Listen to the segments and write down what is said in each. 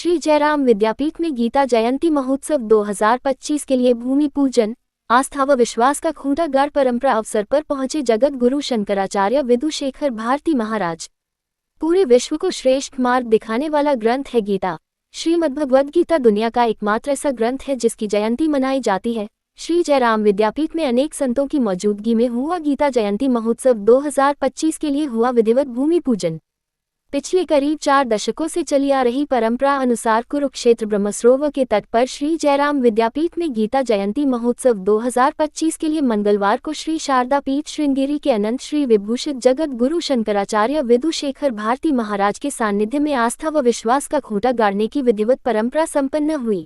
श्री जयराम विद्यापीठ में गीता जयंती महोत्सव 2025 के लिए भूमि पूजन, आस्था व विश्वास का खूंटा गाड़ परंपरा अवसर पर पहुंचे जगत गुरु शंकराचार्य विदुशेखर भारती महाराज। पूरे विश्व को श्रेष्ठ मार्ग दिखाने वाला ग्रंथ है गीता। श्रीमद्भगवद्गीता दुनिया का एकमात्र ऐसा ग्रंथ है जिसकी जयंती मनाई जाती है। श्री जयराम विद्यापीठ में अनेक संतों की मौजूदगी में हुआ गीता जयंती महोत्सव 2025 के लिए हुआ विधिवत भूमि पूजन। पिछले करीब 4 दशकों से चली आ रही परंपरा अनुसार कुरुक्षेत्र ब्रह्मसरोवर के तट पर श्री जयराम विद्यापीठ में गीता जयंती महोत्सव 2025 के लिए मंगलवार को श्री शारदा पीठ श्रृंगेरी के अनंत श्री विभूषित जगत गुरु शंकराचार्य विदुशेखर भारती महाराज के सानिध्य में आस्था व विश्वास का खूंटा गाड़ने की विधिवत परंपरा संपन्न हुई।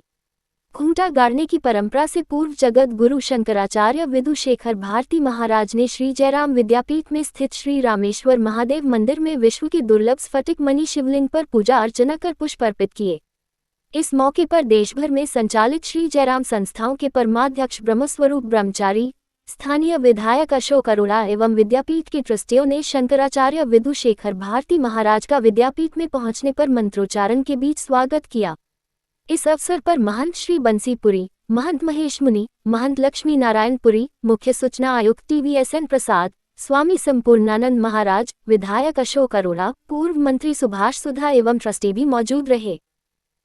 खूंटा गाड़ने की परंपरा से पूर्व जगत गुरु शंकराचार्य विदुशेखर भारती महाराज ने श्री जयराम विद्यापीठ में स्थित श्री रामेश्वर महादेव मंदिर में विश्व के दुर्लभ स्फटिक मणि शिवलिंग पर पूजा अर्चना कर पुष्प अर्पित किए। इस मौके पर देश भर में संचालित श्री जयराम संस्थाओं के परमाध्यक्ष ब्रह्मस्वरूप ब्रह्मचारी, स्थानीय विधायक अशोक अरोड़ा एवं विद्यापीठ के ट्रस्टियों ने शंकराचार्य विदुशेखर भारती महाराज का विद्यापीठ में पहुंचने पर मंत्रोच्चारण के बीच स्वागत किया। इस अवसर पर महंत श्री बंसीपुरी, महंत महेश मुनि, महंत लक्ष्मी नारायण पुरी, मुख्य सूचना आयुक्त TVSN प्रसाद, स्वामी संपूर्णानंद महाराज, विधायक अशोक अरोड़ा, पूर्व मंत्री सुभाष सुधा एवं ट्रस्टी भी मौजूद रहे।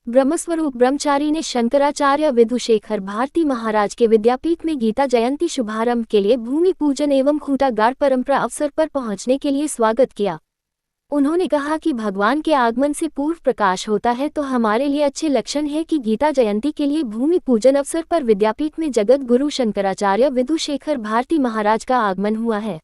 ब्रह्मस्वरूप ब्रह्मचारी ने शंकराचार्य विदुशेखर भारती महाराज के विद्यापीठ में गीता जयंती शुभारंभ के लिए भूमि पूजन एवं खूंटा गाड़ परंपरा अवसर पर पहुंचने के लिए स्वागत किया। उन्होंने कहा कि भगवान के आगमन से पूर्व प्रकाश होता है तो हमारे लिए अच्छे लक्षण है कि गीता जयंती के लिए भूमि पूजन अवसर पर विद्यापीठ में जगत गुरु शंकराचार्य विदुशेखर भारती महाराज का आगमन हुआ है।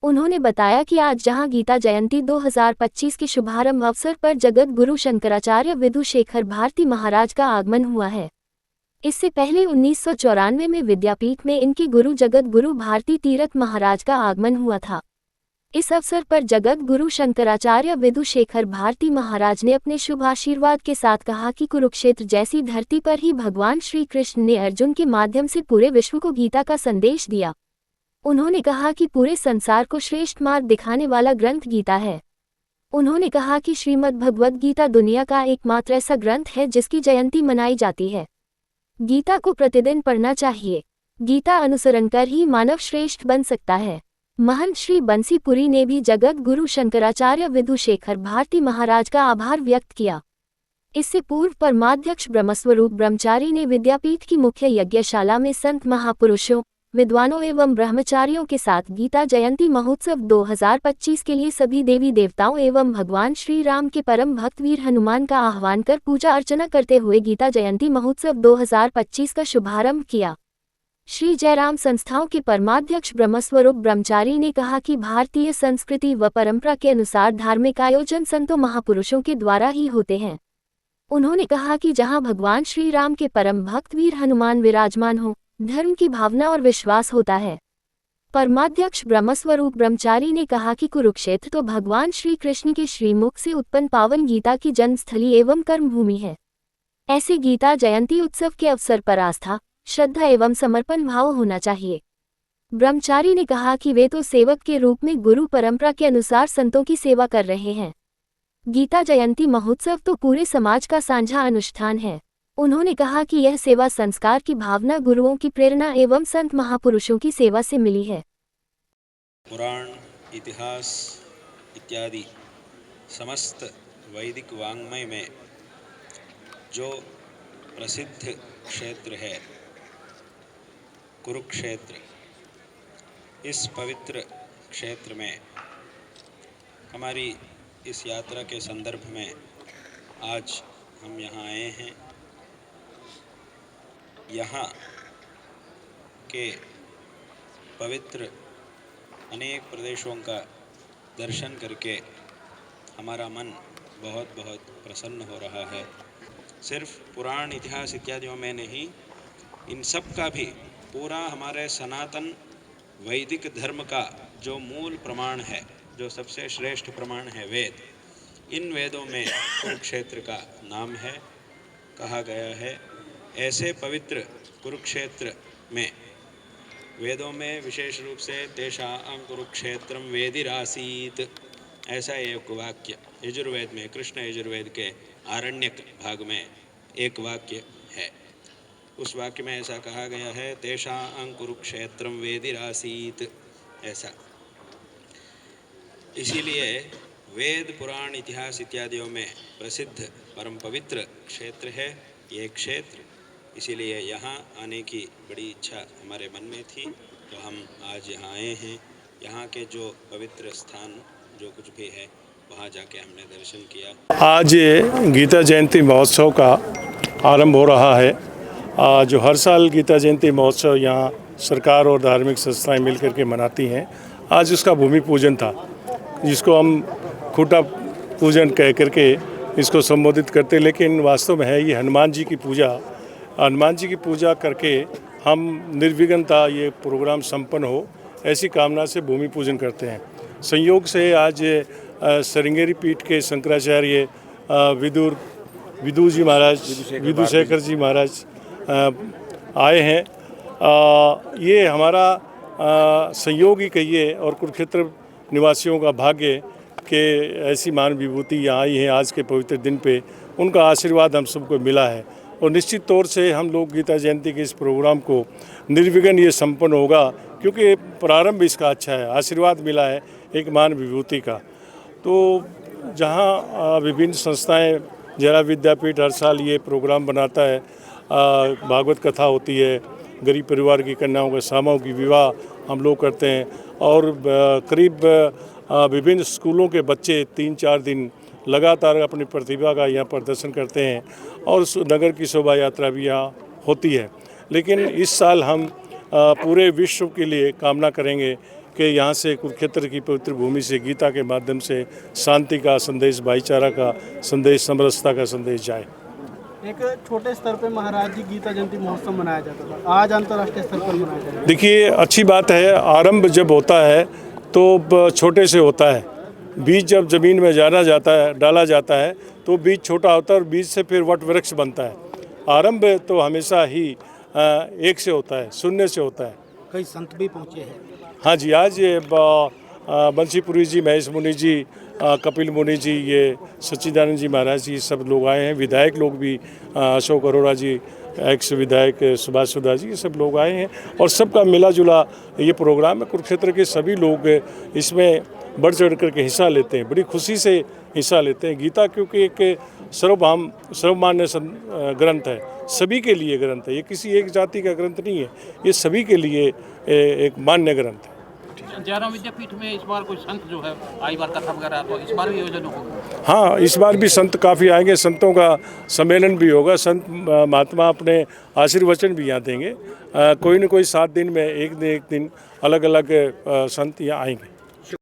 उन्होंने बताया कि आज जहां गीता जयंती 2025 के शुभारंभ अवसर पर जगत गुरु शंकराचार्य विदुशेखर भारती महाराज का आगमन हुआ है। इससे पहले 1994 में विद्यापीठ में इनके गुरु जगत गुरु भारती तीरथ महाराज का आगमन हुआ था। इस अवसर पर जगत गुरु शंकराचार्य विदुशेखर भारती महाराज ने अपने शुभ आशीर्वाद के साथ कहा कि कुरुक्षेत्र जैसी धरती पर ही भगवान श्री कृष्ण ने अर्जुन के माध्यम से पूरे विश्व को गीता का संदेश दिया। उन्होंने कहा कि पूरे संसार को श्रेष्ठ मार्ग दिखाने वाला ग्रंथ गीता है। उन्होंने कहा कि श्रीमद्भगवद्गीता दुनिया का एकमात्र ऐसा ग्रंथ है जिसकी जयंती मनाई जाती है। गीता को प्रतिदिन पढ़ना चाहिए। गीता अनुसरण कर ही मानव श्रेष्ठ बन सकता है। महंत श्री बंसीपुरी ने भी जगत गुरु शंकराचार्य विदुशेखर भारती महाराज का आभार व्यक्त किया। इससे पूर्व परमाध्यक्ष ब्रह्मस्वरूप ब्रह्मचारी ने विद्यापीठ की मुख्य यज्ञशाला में संत महापुरुषों, विद्वानों एवं ब्रह्मचारियों के साथ गीता जयंती महोत्सव 2025 के लिए सभी देवी देवताओं एवं भगवान श्री राम के परम भक्त वीर हनुमान का आह्वान कर पूजा अर्चना करते हुए गीता जयंती महोत्सव 2025 का शुभारंभ किया। श्री जयराम संस्थाओं के परमाध्यक्ष ब्रह्मस्वरूप ब्रह्मचारी ने कहा कि भारतीय संस्कृति व परंपरा के अनुसार धार्मिक आयोजन संतों महापुरुषों के द्वारा ही होते हैं। उन्होंने कहा कि जहां भगवान श्री राम के परम भक्त वीर हनुमान विराजमान हो, धर्म की भावना और विश्वास होता है। परमाध्यक्ष ब्रह्मस्वरूप ब्रह्मचारी ने कहा कि कुरुक्षेत्र तो भगवान श्री कृष्ण के श्रीमुख से उत्पन्न पावन गीता की जन्मस्थली एवं कर्मभूमि है। ऐसे गीता जयंती उत्सव के अवसर पर आस्था, श्रद्धा एवं समर्पण भाव होना चाहिए। ब्रह्मचारी ने कहा कि वे तो सेवक के रूप में गुरु परंपरा के अनुसार संतों की सेवा कर रहे हैं। गीता जयंती महोत्सव तो पूरे समाज का साझा अनुष्ठान है। उन्होंने कहा कि यह सेवा संस्कार की भावना गुरुओं की प्रेरणा एवं संत महापुरुषों की सेवा से मिली है। पुराण, इतिहास इत्यादि समस्त वैदिक वाङ्मय में जो प्रसिद्ध क्षेत्र है कुरुक्षेत्र, इस पवित्र क्षेत्र में हमारी इस यात्रा के संदर्भ में आज हम यहाँ आए हैं। यहाँ के पवित्र अनेक प्रदेशों का दर्शन करके हमारा मन बहुत बहुत प्रसन्न हो रहा है। सिर्फ पुराण, इतिहास इत्यादियों में नहीं, इन सब का भी पूरा हमारे सनातन वैदिक धर्म का जो मूल प्रमाण है, जो सबसे श्रेष्ठ प्रमाण है वेद, इन वेदों में कुरुक्षेत्र का नाम है। कहा गया है ऐसे पवित्र कुरुक्षेत्र में वेदों में विशेष रूप से तेषां कुरुक्षेत्रम वेदिरासीत, ऐसा एक वाक्य यजुर्वेद में, कृष्ण यजुर्वेद के आरण्यक भाग में एक वाक्य है। उस वाक्य में ऐसा कहा गया है, तेषां कुरुक्षेत्रम वेदिरासीत, ऐसा। इसीलिए वेद पुराण इतिहास इत्यादियों में प्रसिद्ध परम पवित्र क्षेत्र है ये क्षेत्र। इसीलिए यहाँ आने की बड़ी इच्छा हमारे मन में थी, तो हम आज यहाँ आए हैं। यहाँ के जो पवित्र स्थान जो कुछ भी है वहाँ जाके हमने दर्शन किया। आज गीता जयंती महोत्सव का आरंभ हो रहा है। जो हर साल गीता जयंती महोत्सव यहाँ सरकार और धार्मिक संस्थाएं मिलकर के मनाती हैं, आज उसका भूमि पूजन था, जिसको हम खूंटा पूजन कह करके इसको संबोधित करते, लेकिन वास्तव में है ये हनुमान जी की पूजा। हनुमान जी की पूजा करके हम निर्विघ्नता ये प्रोग्राम संपन्न हो, ऐसी कामना से भूमि पूजन करते हैं। संयोग से आज श्रृंगेरी पीठ के शंकराचार्य विदु जी महाराज, विदुशेखर जी महाराज आए हैं। ये हमारा संयोग ही कहिए और कुरुक्षेत्र निवासियों का भाग्य कि ऐसी महान विभूति यहाँ आई है आज के पवित्र दिन पे। उनका आशीर्वाद हम सबको मिला है और निश्चित तौर से हम लोग गीता जयंती के इस प्रोग्राम को निर्विघ्न ये संपन्न होगा, क्योंकि प्रारंभ इसका अच्छा है, आशीर्वाद मिला है एक महान विभूति का। तो जहाँ विभिन्न संस्थाएं, जरा विद्यापीठ हर साल ये प्रोग्राम बनाता है, भागवत कथा होती है, गरीब परिवार की कन्याओं का सामूहिक विवाह हम लोग करते हैं, और करीब विभिन्न स्कूलों के बच्चे 3-4 दिन लगातार अपनी प्रतिभा का यहाँ प्रदर्शन करते हैं और नगर की शोभा यात्रा भी यहाँ होती है। लेकिन इस साल हम पूरे विश्व के लिए कामना करेंगे कि यहाँ से कुरुक्षेत्र की पवित्र भूमि से गीता के माध्यम से शांति का संदेश, भाईचारा का संदेश, समरसता का संदेश जाए। एक छोटे स्तर पे महाराज जी गीता जयंती महोत्सव मनाया जाता था, आज अंतर्राष्ट्रीय स्तर पर मनाया जाता है। देखिए, अच्छी बात है, आरंभ जब होता है तो छोटे से होता है। बीज जब ज़मीन में डाला जाता है तो बीज छोटा होता है और बीज से फिर वट वृक्ष बनता है। आरंभ तो हमेशा ही एक से होता है, शून्य से होता है। कई संत भी पहुँचे हैं। हाँ जी, आज बंशीपुरी जी, महेश मुनि जी, कपिल मुनि जी, ये सच्चिदानंद जी महाराज जी, सब लोग आए हैं। विधायक लोग भी, अशोक अरोड़ा जी, एक्स विधायक सुभाष सुधा जी, ये सब लोग आए हैं और सबका मिला जुला ये प्रोग्राम है। कुरुक्षेत्र के सभी लोग इसमें बढ़ चढ़ करके हिस्सा लेते हैं, बड़ी खुशी से हिस्सा लेते हैं। गीता क्योंकि एक सर्वमान्य ग्रंथ है, सभी के लिए ग्रंथ है, ये किसी एक जाति का ग्रंथ नहीं है, ये सभी के लिए एक मान्य ग्रंथ है। जयराम विद्यापीठ में इस बार कोई संत जो है आई बार कथा वगैरह, तो इस बार भी आयोजन होगा? हाँ, इस बार भी संत काफ़ी आएंगे, संतों का सम्मेलन भी होगा। संत महात्मा अपने आशीर्वचन भी यहाँ देंगे। कोई न कोई 7 दिन में एक दिन अलग अलग संत यहाँ आएंगे।